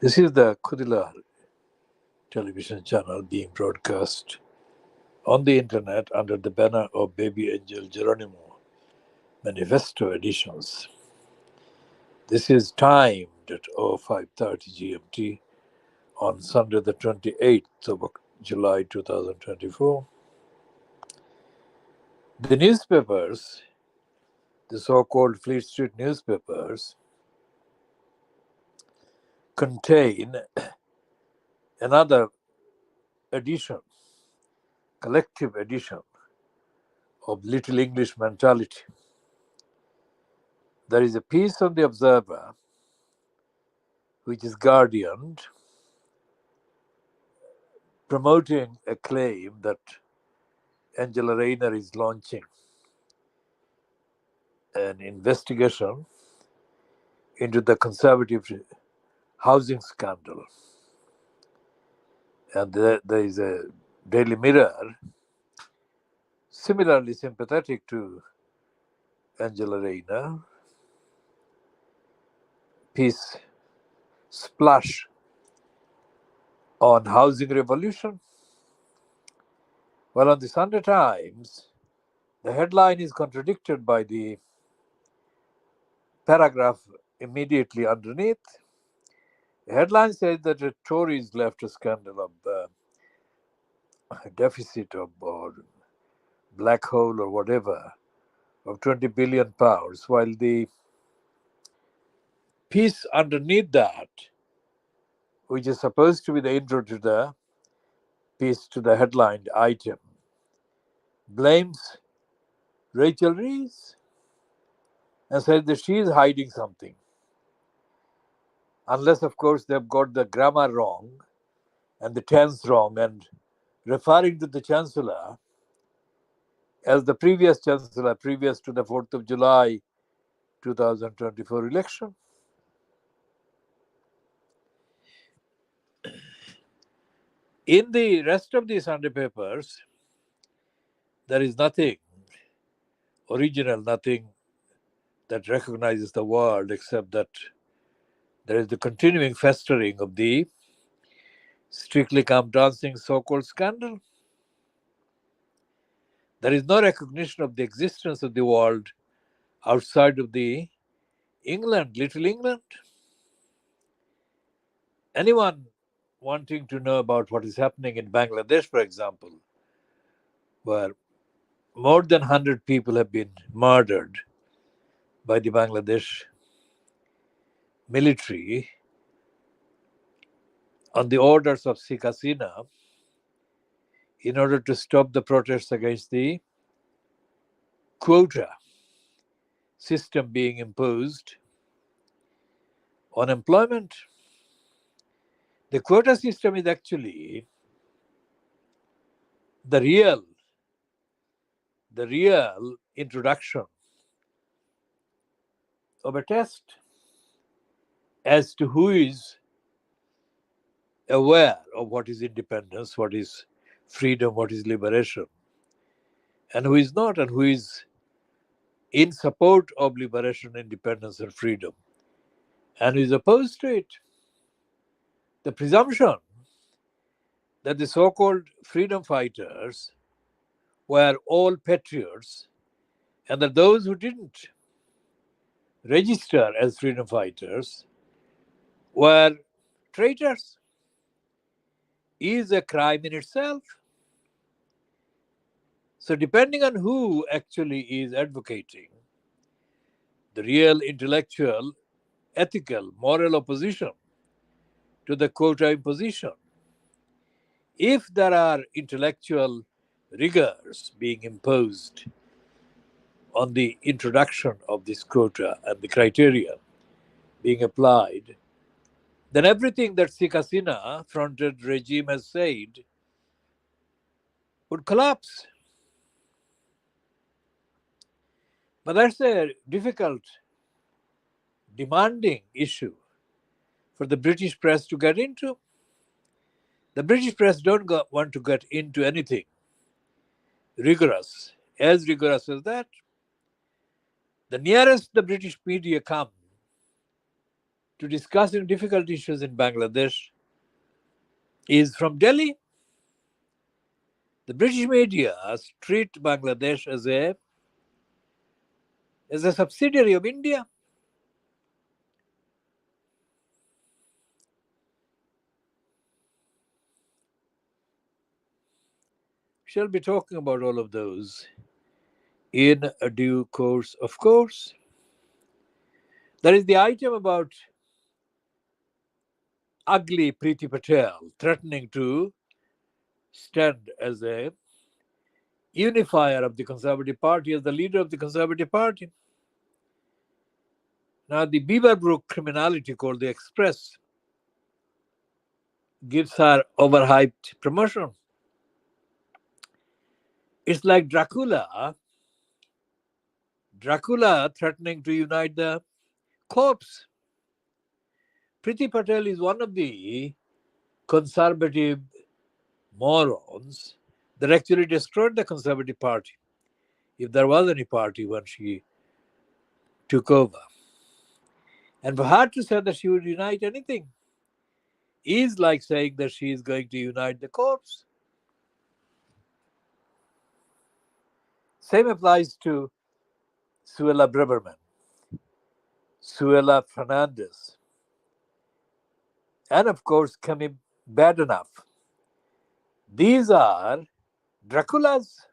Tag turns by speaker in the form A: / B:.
A: This is the Kudila television channel being broadcast on the internet under the banner of Baby Angel Geronimo Manifestoeditions. This is timed at 05:30 GMT on Sunday the 28th of July 2024. The newspapers, the so-called Fleet Street newspapers, contain another edition, collective edition of Little English mentality. There is a piece on the Observer, which is guardianed, promoting a claim that Angela Rayner is launching an investigation into the conservative housing scandal. And there is a Daily Mirror, similarly sympathetic to Angela Rayner, piece splash on housing revolution. Well, on the Sunday Times, the headline is contradicted by the paragraph immediately underneath. The headline says that the Tories left a scandal of a deficit of or black hole or whatever of 20 billion pounds, while the piece underneath that, which is supposed to be the intro to the piece, to the headline item, blames Rachel Reeves and says that she is hiding something. Unless, of course, they've got the grammar wrong and the tense wrong and referring to the Chancellor as the previous Chancellor, previous to the 4th of July 2024 election. In the rest of the Sunday papers, there is nothing original, nothing that recognizes the world, except that there is the continuing festering of the Strictly Come Dancing so-called scandal. There is no recognition of the existence of the world outside of the England, Little England. Anyone wanting to know about what is happening in Bangladesh, for example, where more than 100 people have been murdered by the Bangladesh military on the orders of Sheikh Hasina in order to stop the protests against the quota system being imposed on employment. The quota system is actually the real introduction of a test as to who is aware of what is independence, what is freedom, what is liberation, and who is not, and who is in support of liberation, independence, and freedom, and who is opposed to it. The presumption that the so-called freedom fighters were all patriots and that those who didn't register as freedom fighters were traitors is a crime in itself. So depending on who actually is advocating the real intellectual, ethical, moral opposition to the quota imposition, if there are intellectual rigors being imposed on the introduction of this quota and the criteria being applied, then everything that Sheikh Hasina fronted regime has said would collapse. But that's a difficult, demanding issue for the British press to get into. The British press don't want to get into anything rigorous, as rigorous as that. The nearest the British media come to discussing difficult issues in Bangladesh is from Delhi. The British media treat Bangladesh as a subsidiary of India. Shall be talking about all of those in a due course, of course. There is the item about ugly Priti Patel threatening to stand as a unifier of the Conservative Party, as the leader of the Conservative Party. Now, the Beaverbrook criminality called the Express gives her overhyped promotion. It's like Dracula threatening to unite the corpse. Priti Patel is one of the conservative morons that actually destroyed the Conservative Party, if there was any party when she took over. And for her to say that she would unite anything is like saying that she is going to unite the corpse. Same applies to Suella Braverman, Suella Fernandez, and of course Camille Badenoch. These are Draculas.